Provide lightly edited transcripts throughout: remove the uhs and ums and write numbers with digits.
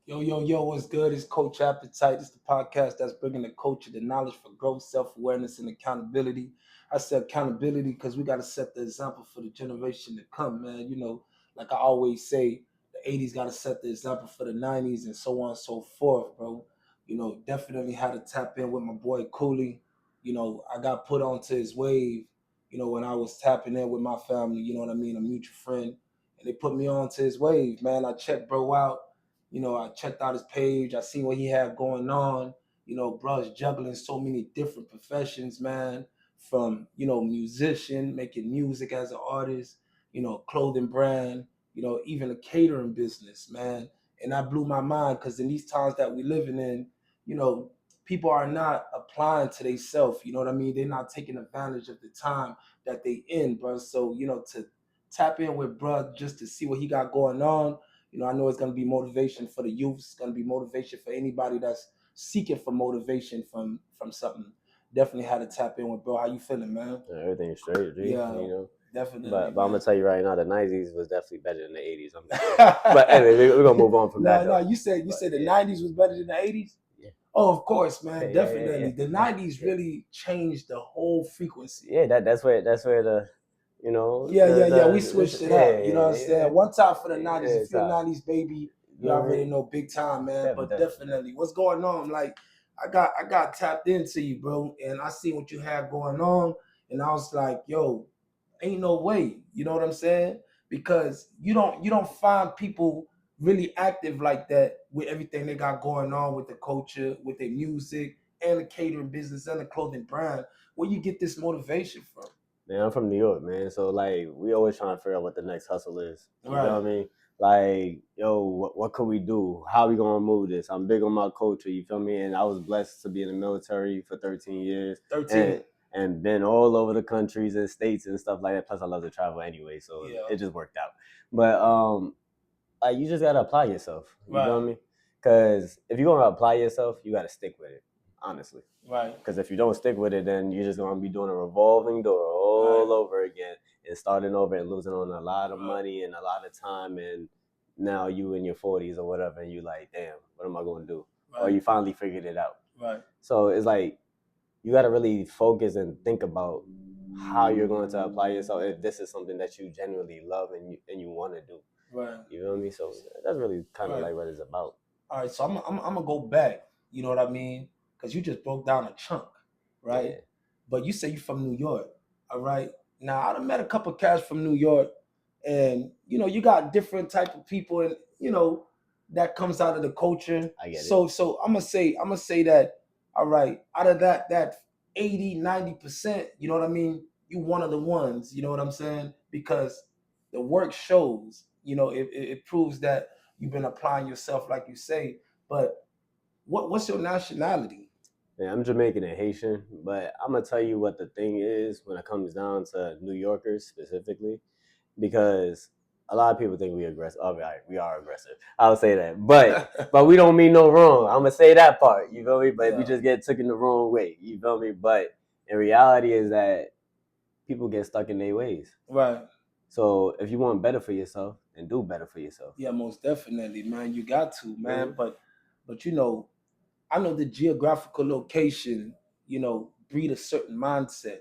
Yo, what's good? It's Coach Appetite. It's the podcast that's bringing the culture, the knowledge for growth, self awareness, and accountability. I said accountability because we got to set the example for the generation to come, man. Like I always say, the 80s got to set the example for the 90s and so on and so forth, bro. Definitely had to tap in with my boy Cooley. I got put onto his wave, when I was tapping in with my family, you know what I mean, a mutual friend. And they put me onto his wave, man. I checked bro out. I checked out his page. I seen what he had going on. Bro's juggling so many different professions, man. From, musician, making music as an artist, clothing brand, even a catering business, man. And that blew my mind because in these times that we living in, you know, people are not applying to themselves. You know what I mean? They're not taking advantage of the time that they in, bro. So, to tap in with bro just to see what he got going on, I know it's going to be motivation for the youth. It's going to be motivation for anybody that's seeking for motivation from something. Definitely had to tap in with bro. How you feeling, man? Yeah, everything's straight, G. Yeah, You know. definitely, But I'm man. gonna tell you right now, the '90s was definitely better than the '80s. I'm just saying. But anyway, we're gonna move on from that No, though. you said the Yeah, '90s was better than the '80s. yeah, Oh, of course, man. yeah. Definitely, the '90s Yeah. really changed the whole frequency. Yeah, that's where the Yeah. We this, switched it yeah, up. You yeah, know what I'm yeah, saying? One time for the yeah, '90s. If it's you're a '90s baby, you you know what I already mean? know big time, man. But Definitely. definitely, what's going on? Like, I got tapped into you, bro, and I see what you had going on, and I was like, yo, ain't no way. You know what I'm saying? Because you don't find people really active like that with everything they got going on with the culture, with their music, and the catering business and the clothing brand. Where you get this motivation from? Man, I'm from New York, man. So like, we always trying to figure out what the next hustle is. You know Right. what I mean? Like, yo, what could we do? How we gonna move this? I'm big on my culture. You feel me? And I was blessed to be in the military for 13 years, 13. and been all over the countries and states and stuff like that. Plus, I love to travel anyway, so Yeah. it just worked out. But like, you just gotta apply yourself. You feel Right. me? Because if you're gonna apply yourself, you gotta stick with it. Honestly. Right. Because if you don't stick with it, then you're just gonna be doing a revolving door Right. all over again and starting over and losing on a lot of Right. money and a lot of time. And now you in your 40s or whatever, and you like, damn, what am I gonna do? Or Right. you finally figured it out. Right. So it's like you got to really focus and think about how you're going to apply yourself if this is something that you genuinely love and you want to do. Right. You feel me? So that's really kind of Right. like what it's about. All right. So I'm gonna go back. You know what I mean? Because you just broke down a chunk, right? Yeah. But you say you're from New York. All right. Now I've met a couple cats from New York, and you got different type of people, and that comes out of the culture. I get it. So I'm gonna say that. All right. Out of that 80-90%, you know what I mean? You one of the ones. You know what I'm saying? Because the work shows. It proves that you've been applying yourself, like you say. But what's your nationality? Yeah, I'm Jamaican and Haitian, but I'm gonna tell you what the thing is when it comes down to New Yorkers specifically, because a lot of people think we aggressive. Oh, right, we are aggressive. I'll say that, but we don't mean no wrong. I'm gonna say that part. You feel me? But we Yeah. just get taken the wrong way. You feel me? But in reality, is that people get stuck in their ways. Right. So if you want better for yourself, then do better for yourself. Yeah, most definitely, man. You got to, man. Mhm. But I know the geographical location, breed a certain mindset.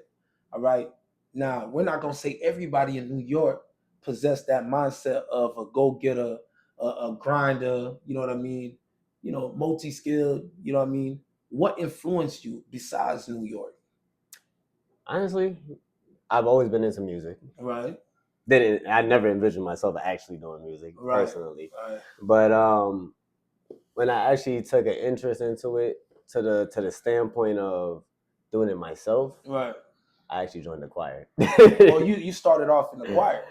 All right. Now, we're not gonna say everybody in New York possess that mindset of a go-getter, a grinder, you know what I mean? Multi-skilled, you know what I mean? What influenced you besides New York? Honestly, I've always been into music. Right. I never envisioned myself actually doing music Right. personally, Right. but when I actually took an interest into it, to the standpoint of doing it myself, Right. I actually joined the choir. Oh, you started off in the choir.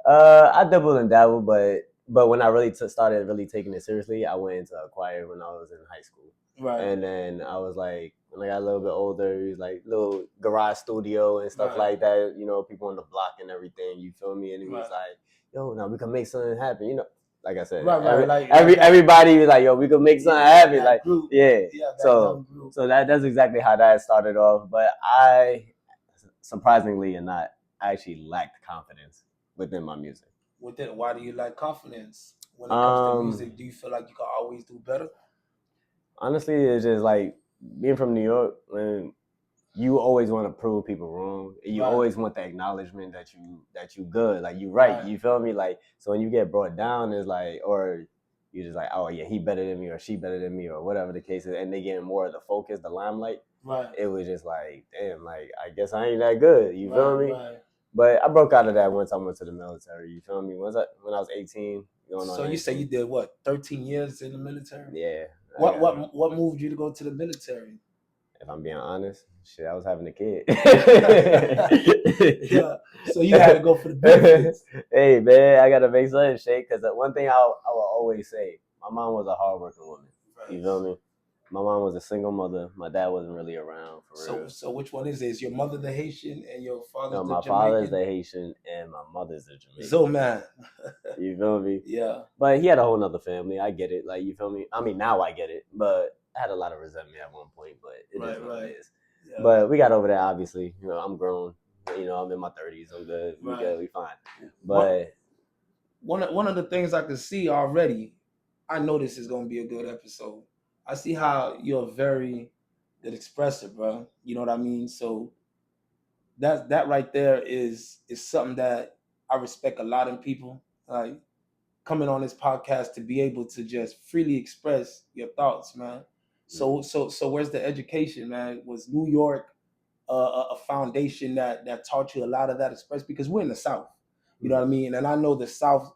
I dabbled and dabbled, but when I really started really taking it seriously, I went into a choir when I was in high school. Right. And then I was like, when I got a little bit older, it was like little garage studio and stuff Right. like that. People on the block and everything. You feel me? And he was Right. like, "Yo, now we can make something happen." Like I said, Right. Like everybody was like, "Yo, we can make something happen." that Like, group. yeah. Yeah, that So young group. that's exactly how that started off. But surprisingly or not, I actually lacked confidence within my music. Why do you lack confidence? when it comes to music? Do you feel like you can always do better? Honestly, it's just like being from New York, when you always want to prove people wrong. You always want the acknowledgement that you good, like you right. You feel me? Like, so when you get brought down, it's like, or you just like, oh yeah, he better than me or she better than me or whatever the case is, and they get more of the focus, the limelight. Right. It was just like, damn, like I guess I ain't that good. You feel me? Right. But I broke out of that once I went to the military. You feel me? When I was 18, going on. So you say you did what, 13 years in the military? Yeah. What moved you to go to the military? If I'm being honest, shit, I was having a kid. Yeah. So you had to go for the benefits. Hey man, I gotta make something shake because one thing I will always say, my mom was a hardworking woman. Right. You feel me? My mom was a single mother. My dad wasn't really around for real. So which one is it? Is your mother the Haitian and your father the my Jamaican? father's the Haitian and my mother's the Jamaican. So man. You feel me? Yeah. But he had a whole nother family. I get it. Like, you feel me? I mean, now I get it. But I had a lot of resentment at one point. But it is what it is. Yeah. But we got over that, obviously. You know, I'm grown. You know, I'm in my 30s. I'm good. We good. We fine. But one of the things I can see already, I know this is going to be a good episode. I see how you're very good expressive, bro. You know what I mean? So that right there is something that I respect a lot in people. Like, coming on this podcast to be able to just freely express your thoughts, man. So where's the education, man? Was New York a foundation that taught you a lot of that express? Because we're in the South, you know what I mean? And I know the South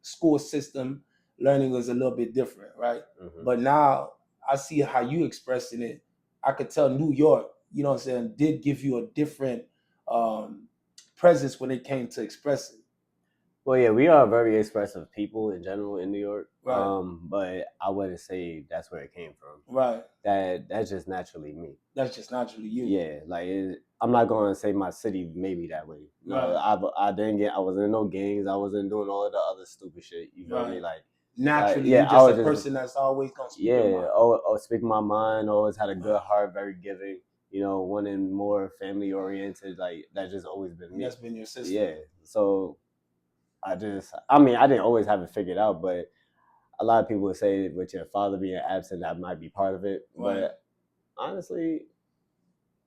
school system learning is a little bit different, right? But now I see how you expressing it. I could tell New York, you know what I'm saying, did give you a different presence when it came to expressing. Well, yeah, we are very expressive people in general in New York. Right. But I wouldn't say that's where it came from. Right. That's just naturally me. That's just naturally you. Yeah, like I'm not going to say my city made me that way. No, right. I didn't get. I wasn't in no gangs. I wasn't doing all of the other stupid shit. You feel me? Like, naturally, yeah, you're just a person that's always gonna speak your mind. Speak my mind. Always had a good heart, very giving. You know, wanting more family oriented. Like, that's just always been me. That's been your system. Yeah. So I didn't always have it figured out, but a lot of people would say with your father being absent, that might be part of it. Right. But honestly,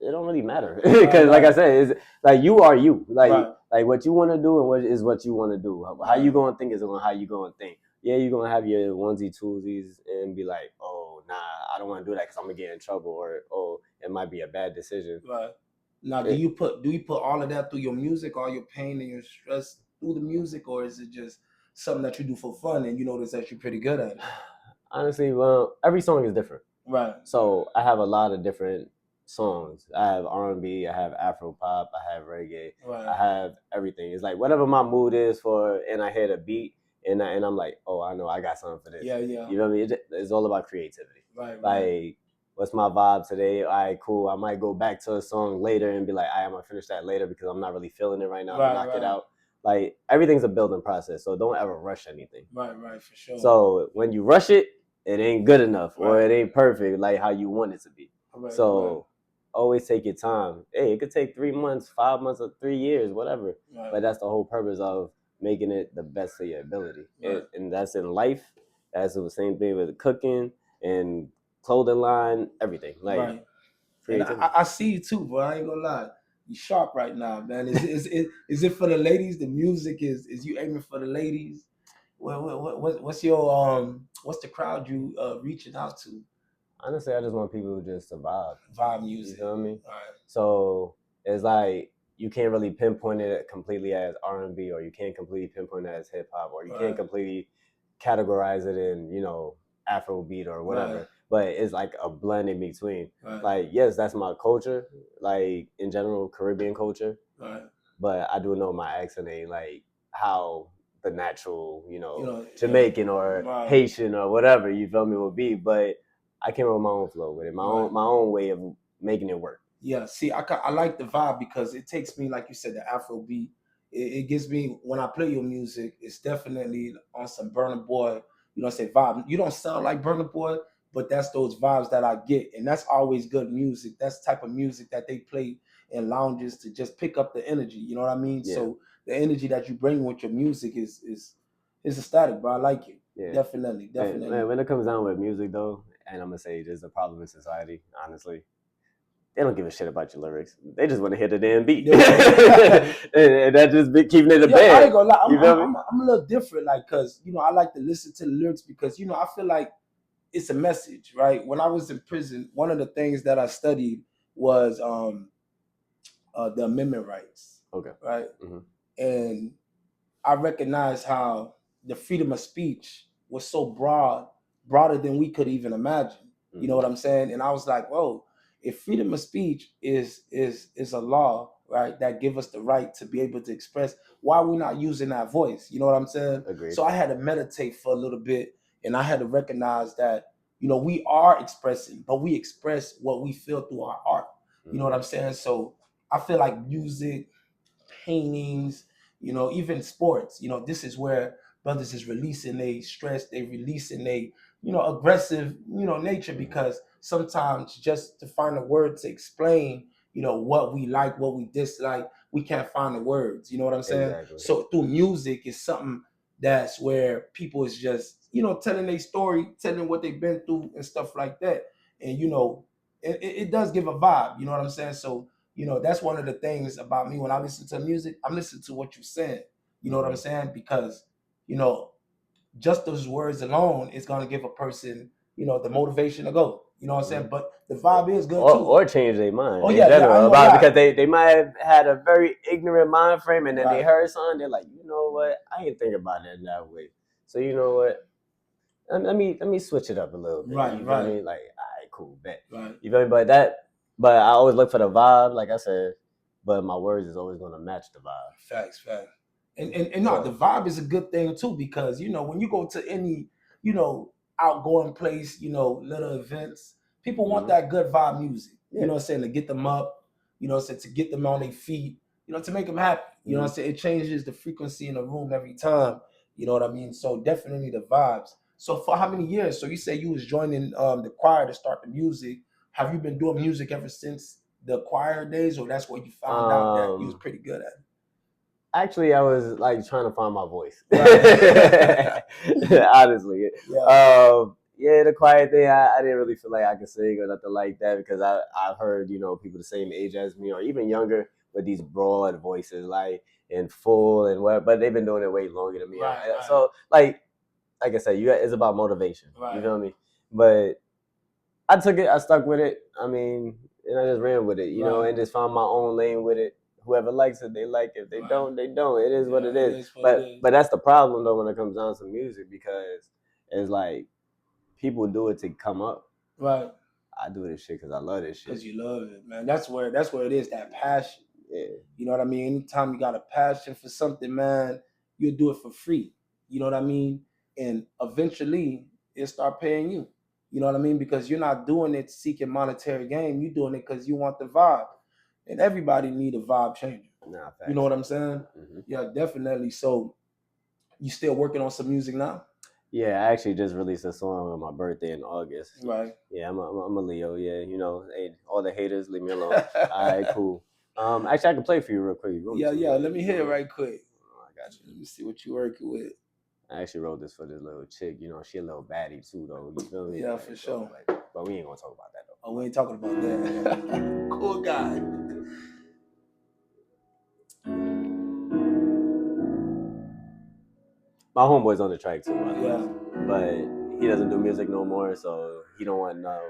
it don't really matter because, like I said, it's like you are you. Like what you want to do and what you want to do. How you gonna think is how you gonna think. Yeah, you're gonna have your onesie twosies and be like, oh nah, I don't want to do that because I'm gonna get in trouble, or oh, it might be a bad decision. Right. Now, do you put all of that through your music, all your pain and your stress through the music, or is it just something that you do for fun and you notice that you're pretty good at it? Honestly, well, every song is different. Right. So I have a lot of different songs. I have R&B, I have Afro pop, I have reggae, right. I have everything. It's like whatever my mood is for, and I hear the beat, and I'm like, oh, I know I got something for this. Yeah, yeah. You know what I mean? It's all about creativity. Right. Like, what's my vibe today? All right, cool. I might go back to a song later and be like, I'm gonna finish that later because I'm not really feeling it right now. Right, knock it out. Like, everything's a building process, so don't ever rush anything. Right, for sure. So when you rush it, it ain't good enough, or it ain't perfect like how you want it to be. So always take your time. Hey, it could take 3 months, 5 months, or 3 years, whatever. Right. But that's the whole purpose of making it the best of your ability. Right. And that's in life. That's the same thing with cooking and clothing line, everything. Like, and I see you too, bro. I ain't gonna lie. You sharp right now, man. Is it for the ladies? The music is you aiming for the ladies? What's the crowd you reaching out to? Honestly, I just want people to just vibe music. You know what I mean? Right. So it's like you can't really pinpoint it completely as R&B, or you can't completely pinpoint it as hip hop, or you can't completely categorize it in, you know, Afrobeat or whatever. Right. But it's like a blend in between. Right. Like, yes, that's my culture, like in general, Caribbean culture. Right. But I do know my accent ain't like how the natural, you know Jamaican or Haitian or whatever, you feel me, will be. But I came up with my own flow with it, my own way of making it work. Yeah, see, I like the vibe because it takes me, like you said, the Afro beat. It gives me, when I play your music, it's definitely on some Burna Boy, you know, say vibe. You don't sound like Burna Boy, but that's those vibes that I get, and that's always good music. That's the type of music that they play in lounges to just pick up the energy. You know what I mean? Yeah. So the energy that you bring with your music is It's ecstatic, bro. I like it. Yeah. Definitely, definitely. Man, when it comes down with music though, and I'm gonna say there's a problem in society, honestly. They don't give a shit about your lyrics. They just want to hit the damn beat. Yeah. And that just keeping it a Yeah, I band. ain't gonna lie. You feel me? I'm a little different, like, cause I like to listen to the lyrics because I feel like it's a message, right? When I was in prison, one of the things that I studied was the amendment rights, Okay. right? Mhm. And I recognized how the freedom of speech was so broader than we could even imagine. You know what I'm saying? And I was like, whoa, if freedom of speech is a law, right, that give us the right to be able to express, why are we not using that voice? You know what I'm saying? Agreed. So I had to meditate for a little bit, and I had to recognize that we are expressing, but we express what we feel through our art. You know what I'm saying? So I feel like music, paintings, even sports. This is where brothers is releasing a stress, they releasing a aggressive nature, because sometimes just to find a word to explain what we like, what we dislike, we can't find the words. You know what I'm saying? Exactly. So through music is something that's where people is just telling their story, telling what they've been through and stuff like that. And it does give a vibe. You know what I'm saying? So that's one of the things about me when I listen to music. I'm listening to what you're saying. You know what I'm saying? Because just those words alone is gonna give a person the motivation to go. You know what I'm saying? But the vibe is good too. Or change their mind Oh in yeah, general about because they might have had a very ignorant mind frame, and then they Right. heard something, they're like, you know what, I ain't think about it that way. So you know what, let me switch it up a little bit. Right, You feel right. me? Like, all right, cool, bet. Right. You feel me? But I always look for the vibe, like I said. But my words is always gonna match the vibe. Facts. And no, the vibe is a good thing too, because when you go to any outgoing place, little events, people want that good vibe music. You know what I'm saying? To get them up, to get them on their feet, to make them happy. You know what I'm saying? It changes the frequency in the room every time. You know what I mean? So definitely the vibes. So for how many years? So you say you was joining the choir to start the music. Have you been doing music ever since the choir days, or that's where you found out that you was pretty good at it? Actually, I was like trying to find my voice. Right. Honestly, Yeah. yeah, the quiet thing, I didn't really feel like I could sing or nothing like that, because I've heard people the same age as me or even younger with these broad voices, like in full and what, but they've been doing it way longer than me. Right. So like I said, it's about motivation. Right. You feel me? But I took it, I stuck with it. I mean, and I just ran with it, and just found my own lane with it. Whoever likes it, they like it. If they don't, they don't. It is what it is. But that's the problem though when it comes down to music, because it's like people do it to come up. Right. I do this shit because I love this shit. Because you love it, man. That's where it is, that passion. Yeah. You know what I mean? Anytime you got a passion for something, man, you'll do it for free. You know what I mean? And eventually it'll start paying you. You know what I mean? Because you're not doing it seeking monetary gain. You're doing it because you want the vibe. And everybody need a vibe changer. Nah, facts. You know what I'm saying? Mm-hmm. Yeah, definitely. So you still working on some music now? Yeah, I actually just released a song on my birthday in August. Right. Yeah, I'm a Leo. Yeah, hey, all the haters, leave me alone. All right, cool. Actually, I can play for you real quick. Yeah. Let me hear it right quick. Oh, I got you. Let me see what you working with. I actually wrote this for this little chick. She a little baddie too, though. You feel me? Yeah, for sure. But we ain't gonna talk about that though. Oh, we ain't talking about that. Cool guy. My homeboy's on the track too, by the way. Yeah. But he doesn't do music no more, so he don't want to know.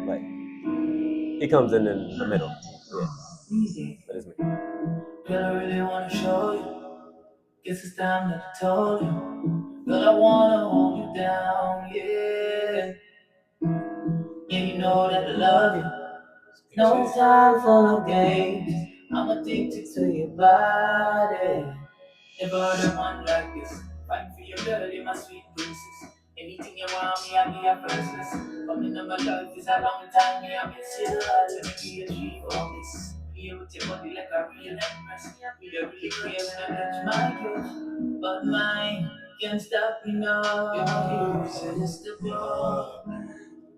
But he comes in the middle. Yeah. But it's me. Girl, I really wanna show you. Guess it's time that I told you. Girl, I wanna hold you down, yeah. Yeah, you know that I love you. No time for no games. I'm addicted to your body. Never heard a man like this. Fight for your girl, you my sweet princess. Anything you want me, I'll be your princess. Coming in my life is a long time, me, I miss you. Let me be a G for this. Play with your body like a real empress. You don't really care when I touch my cage. But mine can't stop me now. You're irresistible.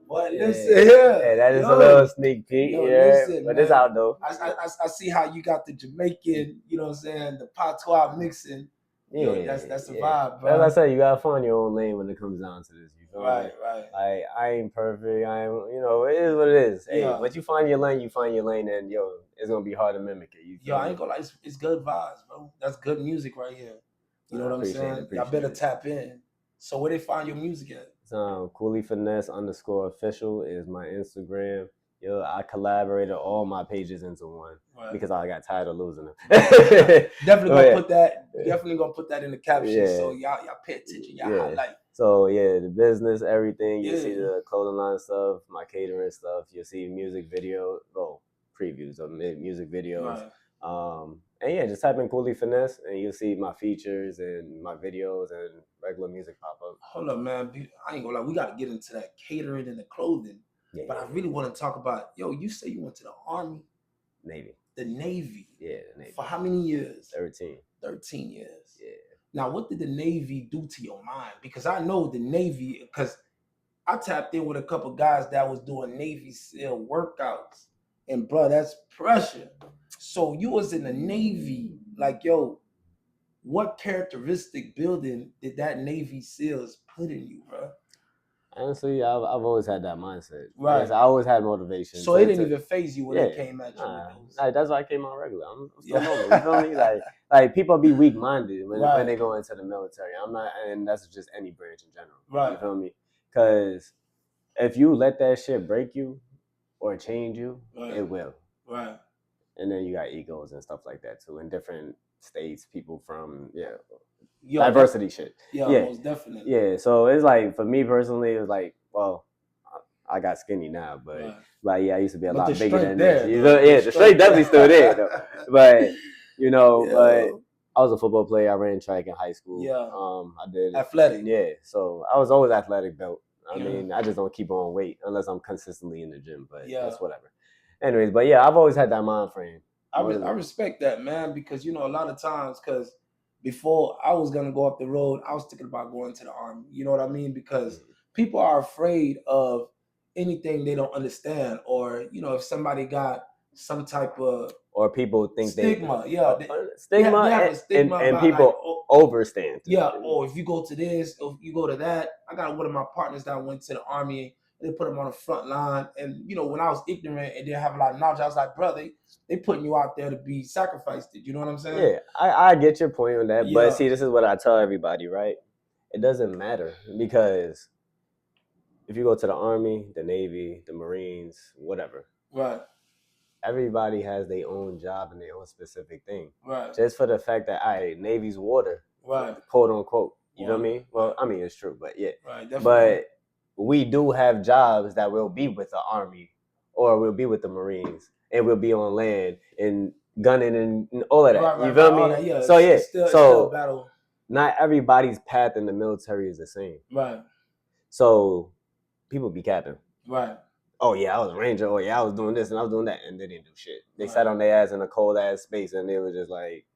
What? Listen here. Hey, that is a little sneak peek. Yo, yeah, listen, but man. it's out though. I see how you got the Jamaican, you know what I'm saying, the patois mixing Yo, that's the vibe, bro. As I said, you gotta find your own lane when it comes down to this. You feel me? Right. I ain't perfect. It is what it is. Hey, Yeah. but you find your lane, and it's gonna be hard to mimic it. You Yo, feel I me? ain't gonna lie, it's good vibes, bro. That's good music right here. You know what I'm saying? Y'all better tap in. So where they find your music at? Cooley Finesse _official is my Instagram. Yo, I collaborated all my pages into one because I got tired of losing them. Definitely gonna put that. Definitely gonna put that in the caption. Yeah. So y'all pay attention. Y'all highlight. So the business, everything. You see the clothing line stuff, my catering stuff. You'll see music video, previews of music videos. Right. And just type in Cooley Finesse, and you'll see my features and my videos and regular music pop up. Hold up, man. I ain't gonna lie. We got to get into that catering and the clothing. But I really want to talk about. Yo, you say you went to the Army, Navy. The Navy. Yeah, the Navy. For how many years? 13. 13 years. Yeah. Now, what did the Navy do to your mind? Because I know the Navy, because I tapped in with a couple guys that was doing Navy SEAL workouts. And bro, that's pressure. So you was in the Navy, like, yo, what characteristic building did that Navy SEALs put in you, bro? Honestly, I've always had that mindset. Right. Like I always had motivation. So it didn't even phase you when it came at you. Like, that's why I came out regular. I'm still normal. You feel me? Like people be weak minded when they go into the military. I'm not, and that's just any branch in general. Right. You feel me? Because if you let that shit break you or change you, it will. Right. And then you got egos and stuff like that too in different states. People from Yo, diversity shit. Yeah, most definitely. Yeah, so it's like for me personally, it was like, well, I got skinny now, but I used to be a lot bigger than this. The strength definitely still there. Though. But but I was a football player. I ran track in high school. Yeah. I did athletic. Yeah, so I was always athletic built. I mean, I just don't keep on weight unless I'm consistently in the gym. But that's whatever. Anyways, but I've always had that mind frame. I respect that, man, because a lot of times, because before I was gonna go up the road, I was thinking about going to the Army. You know what I mean? Because people are afraid of anything they don't understand, or if somebody got some type of people think stigma, stigma, they have a stigma and about, people overstand. Or if you go to this, or if you go to that. I got one of my partners that went to the Army. They put him on the front line, and when I was ignorant and didn't have a lot of knowledge, I was like, brother, they putting you out there to be sacrificed. You know what I'm saying? Yeah, I get your point on that, but see, this is what I tell everybody, right? It doesn't matter, because if you go to the Army, the Navy, the Marines, whatever, right, everybody has their own job and their own specific thing. Right. Just for the fact that Navy's water, right, quote unquote. You know what I mean? Well, I mean, it's true, but right, definitely. But we do have jobs that will be with the Army or we'll be with the Marines, and we'll be on land and gunning and all of that. Right, you feel me? That, yeah. So it's still a battle. Not everybody's path in the military is the same. Right. So people be capping. Right. Oh yeah, I was a ranger. Oh yeah, I was doing this and I was doing that, and they didn't do shit. They sat on their ass in a cold ass space, and they were just like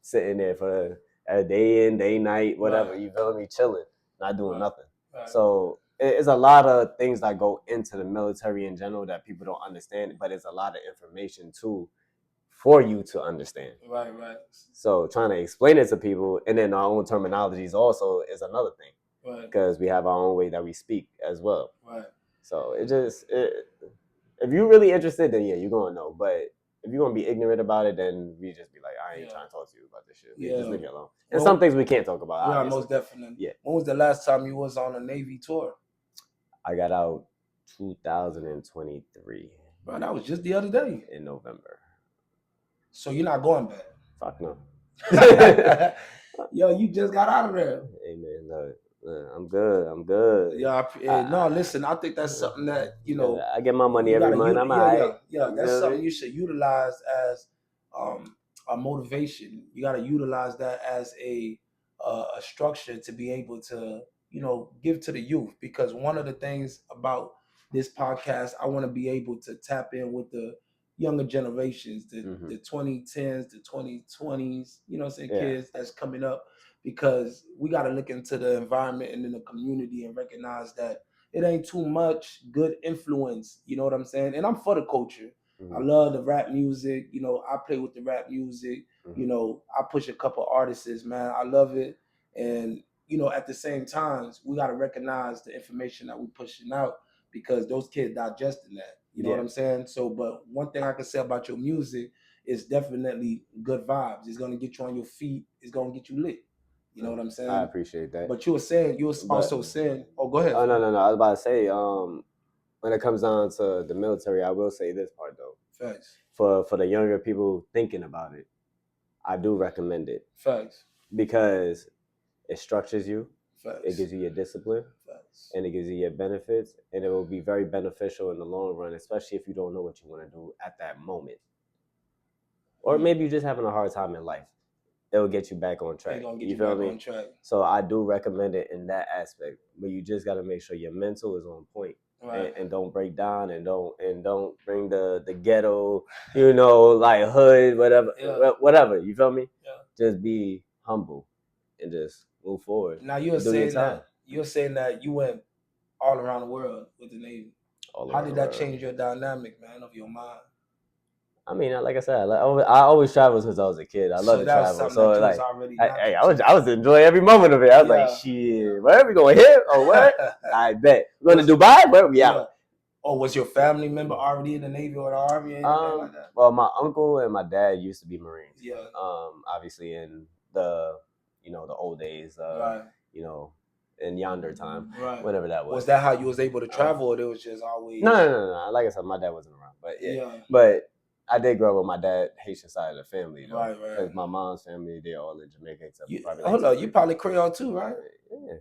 sitting there for a day in, day night, whatever. Right. You feel me? Chilling, not doing nothing. Right. So it's a lot of things that go into the military in general that people don't understand, but it's a lot of information too for you to understand. Right. So trying to explain it to people, and then our own terminologies also is another thing. Right. Because we have our own way that we speak as well. Right. So if you're really interested, then you're gonna know. But if you're gonna be ignorant about it, then we just be like, I ain't trying to talk to you about this shit. Just leave me alone. And some things we can't talk about. Yeah, most definitely. Yeah. When was the last time you was on a Navy tour? I got out 2023. Bro, that was just the other day. In November. So you're not going back? Fuck no. Yo, you just got out of there. Hey man, no. I'm good. Yeah, no, listen, I think that's something that, I get my money every month. I'm alright. Yeah, that's something you should utilize as a motivation. You got to utilize that as a structure to be able to, give to the youth. Because one of the things about this podcast, I want to be able to tap in with the younger generations, the 2010s, the 2020s, kids that's coming up. Because we got to look into the environment and in the community and recognize that it ain't too much good influence. You know what I'm saying? And I'm for the culture. I love the rap music. I play with the rap music. You know, I push a couple artists, man. I love it, and you know, at the same time, we got to recognize the information that we pushing out because those kids digesting that. You know what I'm saying? So, but one thing I can say about your music is definitely good vibes. It's gonna get you on your feet. It's gonna get you lit. You know what I'm saying? I appreciate that. But you were saying, also saying, oh, go ahead. Oh no. I was about to say, when it comes down to the military, I will say this part though. Facts. For the younger people thinking about it, I do recommend it. Facts. Because it structures you. Facts. It gives you your discipline. Facts. And it gives you your benefits, and it will be very beneficial in the long run, especially if you don't know what you want to do at that moment. Or maybe you're just having a hard time in life. It will get you back on track. You feel me? On track. So I do recommend it in that aspect, but you just got to make sure your mental is on point. Right. And don't break down, and don't bring the ghetto, you know, like hood, whatever, whatever. You feel me? Yeah. Just be humble and just move forward. Now you're saying that you went all around the world with the Navy. How did that change your dynamic, man, of your mind? I mean, like I said, I always traveled since I was a kid. I love to travel. So like, I was enjoying every moment of it. I was like, shit, where are we going here? Oh, where? I bet we're going to Dubai. Where we out? Or was your family member already in the Navy or the Army? Or anything like that? Well, my uncle and my dad used to be Marines. Yeah. Obviously in the the old days. Right. You know, in yonder time, right, whatever that was. Was that how you was able to travel, or it was just always? No. Like I said, my dad wasn't around, but but I did grow up with my dad, Haitian side of the family, though. Right. Because my mom's family, they're all in Jamaica except hold on, you probably Creole too, right? Yeah.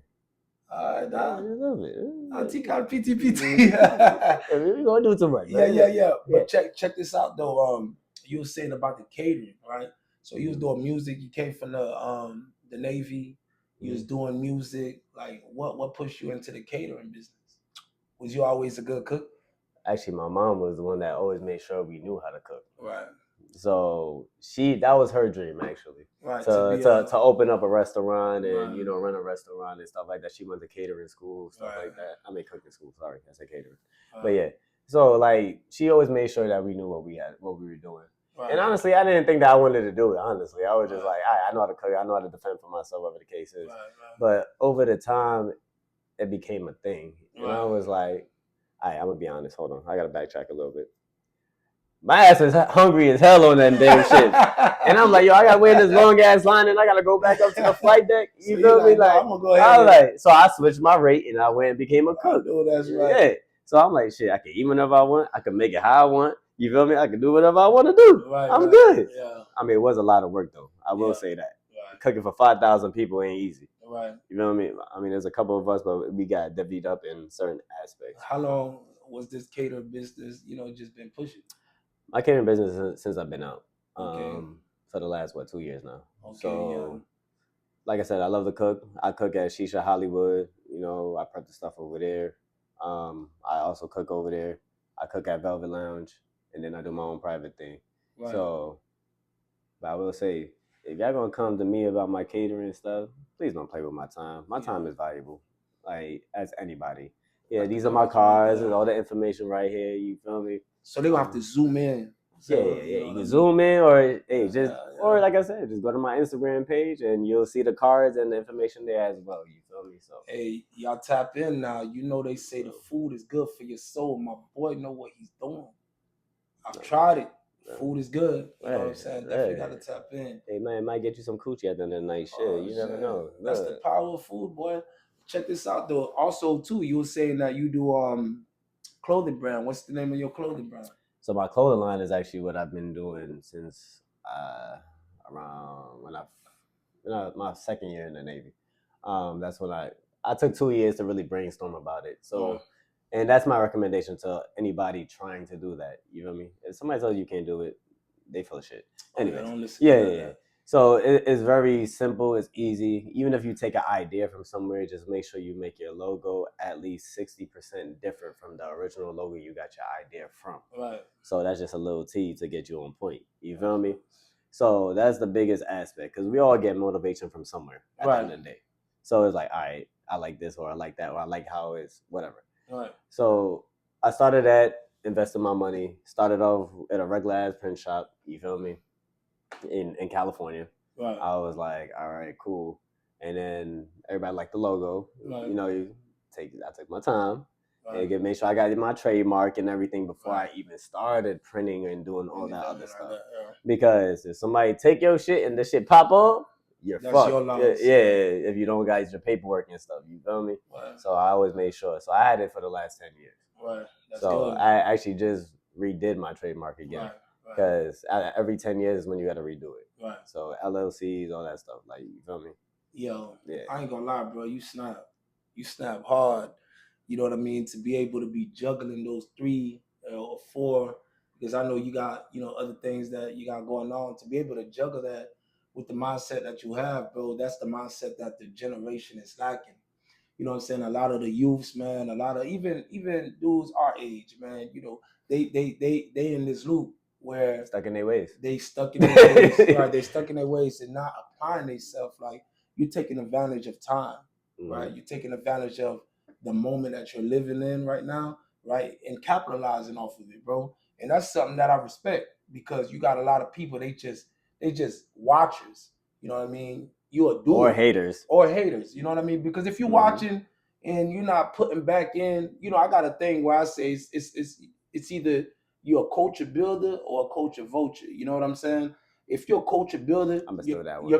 All right, a little bit. Auntie got PT. We gonna do too much. Yeah. But check this out though. You were saying about the catering, right? So you was doing music. You came from the Navy. You was doing music. Like, what pushed you into the catering business? Was you always a good cook? Actually, my mom was the one that always made sure we knew how to cook. Right. So that was her dream, actually. Right. To open up a restaurant and run a restaurant and stuff like that. She went to catering school, stuff like that. I mean, cooking school. Sorry, I said catering. But yeah, so like she always made sure that we knew what we were doing. Right. And honestly, I didn't think that I wanted to do it. Honestly, I was just like, I know how to cook. I know how to defend for myself, whatever the case is. Right. But over the time, it became a thing, and I was like, I'm gonna be honest. Hold on, I gotta backtrack a little bit. My ass is hungry as hell on that damn shit, and I'm like, yo, I gotta wait this long ass line, and I gotta go back up to the flight deck. You feel me? Like, I'm gonna go ahead. I was like, so I switched my rate, and I went and became a cook. Oh, that's right. Yeah. So I'm like, shit, I can eat whenever I want. I can make it how I want. You feel me? I can do whatever I want to do. Right, I'm good. Yeah. I mean, it was a lot of work though. I will say that. Right. Cooking for 5,000 people ain't easy. Right. You know what I mean? I mean, there's a couple of us, but we got divvied up in certain aspects. How long was this cater business, just been pushing? My catering business since I've been out. Okay. For the last 2 years now. Okay. So, like I said, I love to cook. I cook at Shisha Hollywood. I prep the stuff over there. I also cook over there. I cook at Velvet Lounge, and then I do my own private thing. Right. So, but I will say, if y'all gonna come to me about my catering stuff, please don't play with my time. My time is valuable, like as anybody. Yeah, these are my cards and all the information right here. You feel me? So they gonna have to zoom in. So, yeah. You can zoom in, or or like I said, just go to my Instagram page and you'll see the cards and the information there as well. You feel me? So hey, y'all tap in now. They say the food is good for your soul. My boy know what he's doing. I've tried it. Food is good. You know what I'm saying? Definitely gotta tap in. Hey man, it might get you some coochie at the end of the night. Shit, you never know. That's the power of food, boy. Check this out though. Also, too, you were saying that you do clothing brand. What's the name of your clothing brand? So my clothing line is actually what I've been doing since around when my second year in the Navy. That's when I took 2 years to really brainstorm about it. So, and that's my recommendation to anybody trying to do that. You feel me? If somebody tells you can't do it, they full of shit. Anyway, yeah. So it's very simple. It's easy. Even if you take an idea from somewhere, just make sure you make your logo at least 60% different from the original logo you got your idea from. Right. So that's just a little tea to get you on point. You feel me? So that's the biggest aspect because we all get motivation from somewhere at the end of the day. So it's like, all right, I like this or I like that or I like how it's whatever. Right. So I started invested my money, started off at a regular ass print shop. You feel me? in California. Right. I was like, all right, cool. And then everybody liked the logo. Right. You know, I took my time Right. and make sure I got my trademark and everything before Right. I even started printing and doing all that other Like stuff. that, yeah. Because if somebody take your shit and the shit pop up, you're That's fucked. your loss. Yeah, if you don't got your paperwork and stuff, you feel me? Right. So I always made sure. So I had it for the last 10 years. Right. That's So good. I actually just redid my trademark again. Right. Because every 10 years is when you got to redo it. Right. So LLCs, all that stuff. Like, you feel me? Yo, Yeah. I ain't gonna lie, bro. You snap hard. You know what I mean? To be able to be juggling those 3 or 4, because I know you got, other things that you got going on. To be able to juggle that with the mindset that you have, bro, that's the mindset that the generation is lacking. You know what I'm saying? A lot of the youths, man, a lot of even dudes our age, man, they in this loop where stuck in their ways. They stuck in their ways, right? They stuck in their ways and not applying themselves. Like, you're taking advantage of time, right? You're taking advantage of the moment that you're living in right now, right? And capitalizing off of it, bro. And that's something that I respect, because you got a lot of people, they just watchers. You know what I mean? You a doer. Or haters. You know what I mean? Because if you're Mhm. watching and you're not putting back in, I got a thing where I say it's either you're a culture builder or a culture vulture. You know what I'm saying? If you're a culture builder, you're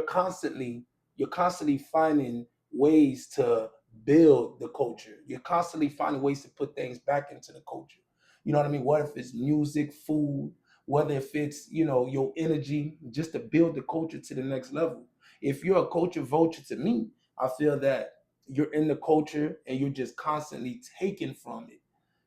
constantly finding ways to build the culture. You're constantly finding ways to put things back into the culture. You know what I mean? What if it's music, food, whether if it's, your energy, just to build the culture to the next level. If you're a culture vulture, to me, I feel that you're in the culture and you're just constantly taking from it,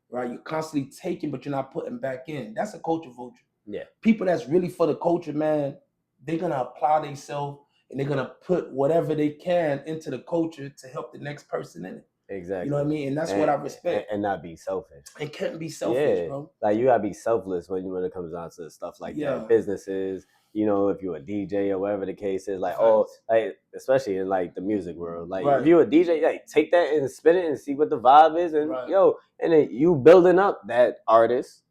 right? You're constantly taking, but you're not putting back in. That's a culture vulture. Yeah. People that's really for the culture, man, they're going to apply themselves and they're going to put whatever they can into the culture to help the next person in it. Exactly. You know what I mean? And that's what I respect. And not be selfish. And can't be selfish, bro. Like, you gotta be selfless when it comes down to stuff like that. Businesses, if you're a DJ or whatever the case is, like, like, especially in like the music world, like, if you're a DJ, like, take that and spin it and see what the vibe is, and and then you building up that artist,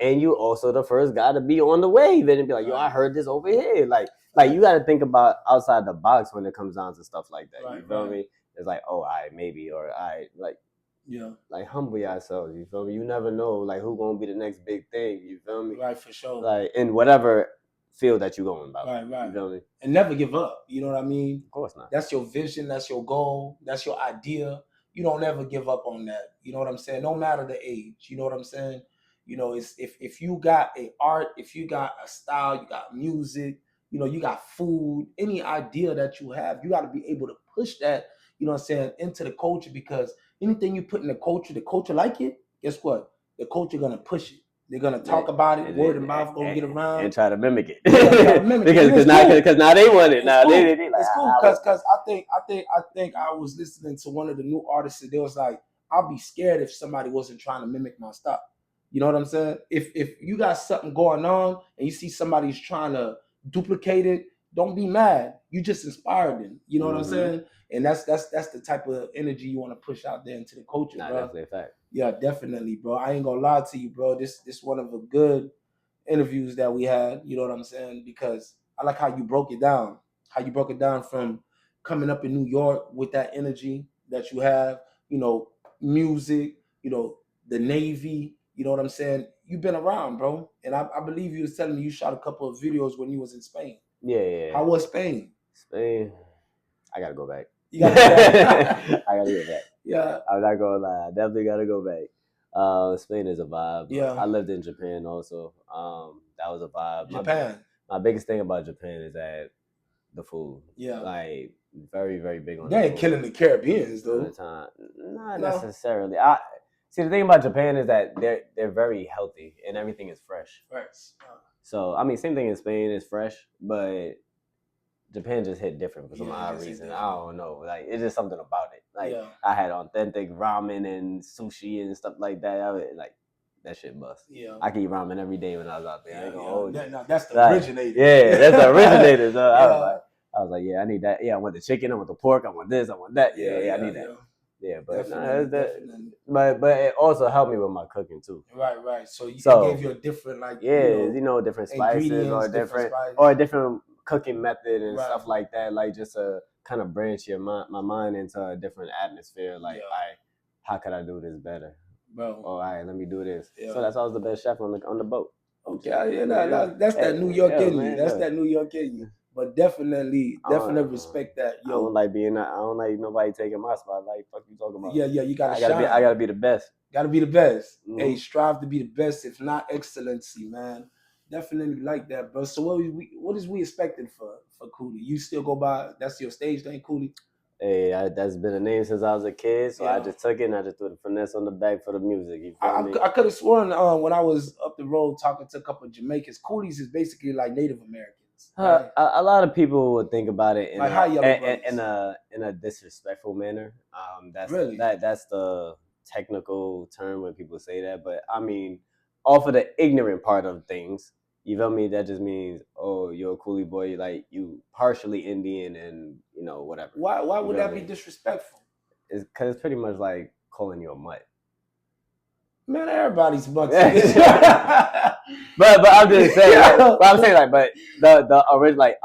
and you also the first guy to be on the wave and be like, yo, I heard this over here, like you got to think about outside the box when it comes down to stuff like that. You feel me? It's like, oh, maybe, or like. Yeah, like, humble yourselves. You feel me? You never know, like, who gonna be the next big thing. You feel me? Right, for sure. Like, in whatever field that you're going about. Right. You feel me? And never give up. You know what I mean? Of course not. That's your vision. That's your goal. That's your idea. You don't ever give up on that. You know what I'm saying? No matter the age. You know what I'm saying? It's if you got a art, if you got a style, you got music, you got food, any idea that you have, you got to be able to push that, you know what I'm saying, into the culture, because anything you put in the culture like it, guess what? The culture gonna push it. They're gonna talk about it, word of mouth gonna get around, and try to mimic it. Because now they want it. Now they like, it's cool, because I think I was listening to one of the new artists, and they was like, I'll be scared if somebody wasn't trying to mimic my stuff. You know what I'm saying? If you got something going on and you see somebody's trying to duplicate it, don't be mad. You just inspired them. You know what I'm saying? And that's the type of energy you want to push out there into the culture, bro. Definitely a fact. Yeah, definitely, bro. I ain't gonna lie to you, bro. This one of the good interviews that we had. You know what I'm saying? Because I like how you broke it down. How you broke it down from coming up in New York with that energy that you have. Music. The Navy. You know what I'm saying? You've been around, bro. And I believe you was telling me you shot a couple of videos when you was in Spain. Yeah. How was Spain? Spain, I gotta go back. You gotta go back. I gotta go back. Yeah. I'm not gonna lie. I definitely gotta go back. Spain is a vibe. Yeah. I lived in Japan also. That was a vibe. Japan. My biggest thing about Japan is that the food. Yeah. Like, very, very big on they the ain't food. Killing the Caribbeans though. All the time. Not necessarily. See, the thing about Japan is that they're very healthy and everything is fresh. Right. So, I mean, same thing in Spain is fresh, but Japan just hit different for some odd reason. I don't know. Like, it's just something about it. Like, I had authentic ramen and sushi and stuff like that. That shit bust. Yeah. I could eat ramen every day when I was out there. I ain't gonna hold you. That's the originator. Yeah, that's the originator. So I was like, yeah, I need that. Yeah, I want the chicken. I want the pork. I want this. I want that. Yeah, I need that. Yeah, but Definitely. but it also helped me with my cooking too. Right. So it So gave you a different, like, yeah, different spices ingredients, different spices. or a different cooking method and Right. stuff like that. Like just to kind of branch my mind into a different atmosphere. Like, how could I do this better? Bro. All right, let me do this. Yeah. So that's why I was the best chef on the boat. Okay, that's that New York in you. That's that New York in you. But definitely respect that. I don't like nobody taking my spot. Like, fuck you talking about? Yeah, you gotta shine. I gotta be the best. Gotta be the best. Mhm. Hey, strive to be the best, if not excellency, man. Definitely like that, bro. So what is we expecting for Cooley? You still go by, that's your stage name, Cooley? Hey, that's been a name since I was a kid, so I Yeah. just took it and I just threw the finesse on the back for the music. You feel me? I could have sworn when I was up the road talking to a couple of Jamaicans, Coolies is basically like Native Americans. Right? A lot of people would think about it Like how yellow brothers. in a disrespectful manner. Really? That's the technical term when people say that, but I mean, off of the ignorant part of things, you feel me? That just means, oh, you're a coolie boy, like you partially Indian and whatever. Why would that be disrespectful? It's because it's pretty much like calling you a mutt. Man, everybody's mutt. But I'm just saying, but the original, like,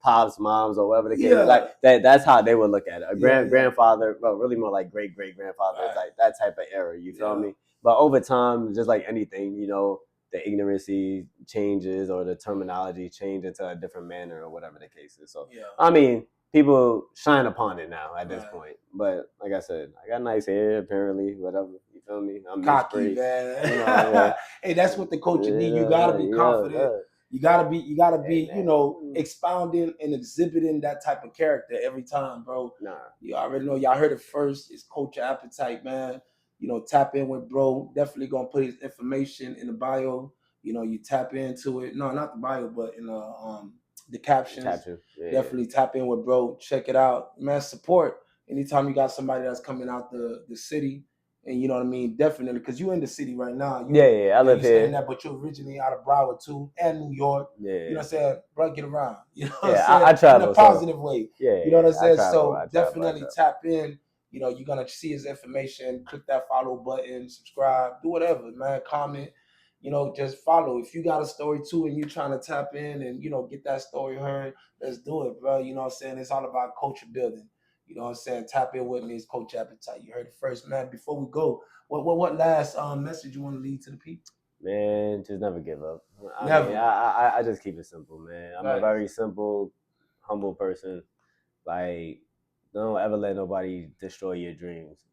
pops, moms, or whatever the case, like that's how they would look at it. A grandfather, well, really more like great grandfather, is like that type of era. You feel me? But over time, just like anything, the ignorancy changes or the terminology change into a different manner or whatever the case is. So I mean, people shine upon it now at this point. But like I said, I got nice hair, apparently, whatever. You feel me? I'm cocky, man. Hey, that's what the coach need. You gotta be confident. You gotta be, expounding and exhibiting that type of character every time, bro. Nah. You already know. Y'all heard it first. It's KultureAppetite, man. Tap in with bro. Definitely gonna put his information in the bio. You tap into it. No, not the bio, but in the captions. Definitely tap in with bro. Check it out, man. Support. Anytime you got somebody that's coming out the city, and you know what I mean, definitely, because you're in the city right now. I live here. But you're originally out of Broward too, and New York. Yeah. You know what I'm saying? Bro, get around. You know what I'm saying? I travel in a positive way. Yeah. You know what I'm saying? So definitely tap in. You're gonna see his information. Click that follow button, subscribe, do whatever, man. Comment. Just follow. If you got a story too, and you're trying to tap in and get that story heard, let's do it, bro. You know what I'm saying? It's all about culture building. You know what I'm saying? Tap in with me. It's KultureAppetite. You heard it first, man. Before we go, what last message you want to leave to the people? Man, just never give up. Never. I just keep it simple, man. I'm a very simple, humble person. Like, don't ever let nobody destroy your dreams.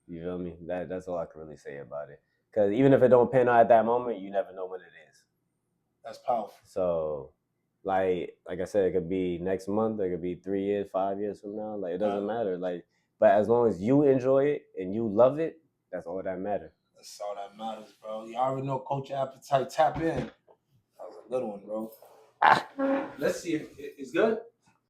You feel me? That's all I can really say about it. Because even if it don't pan out at that moment, you never know when it is. That's powerful. So, like I said, it could be next month. It could be 3 years, 5 years from now. Like, it doesn't matter. Like, but as long as you enjoy it and you love it, that's all that matters. That's all that matters, bro. You already know KultureAppetite. Tap in. That was a good one, bro. Let's see if it's good.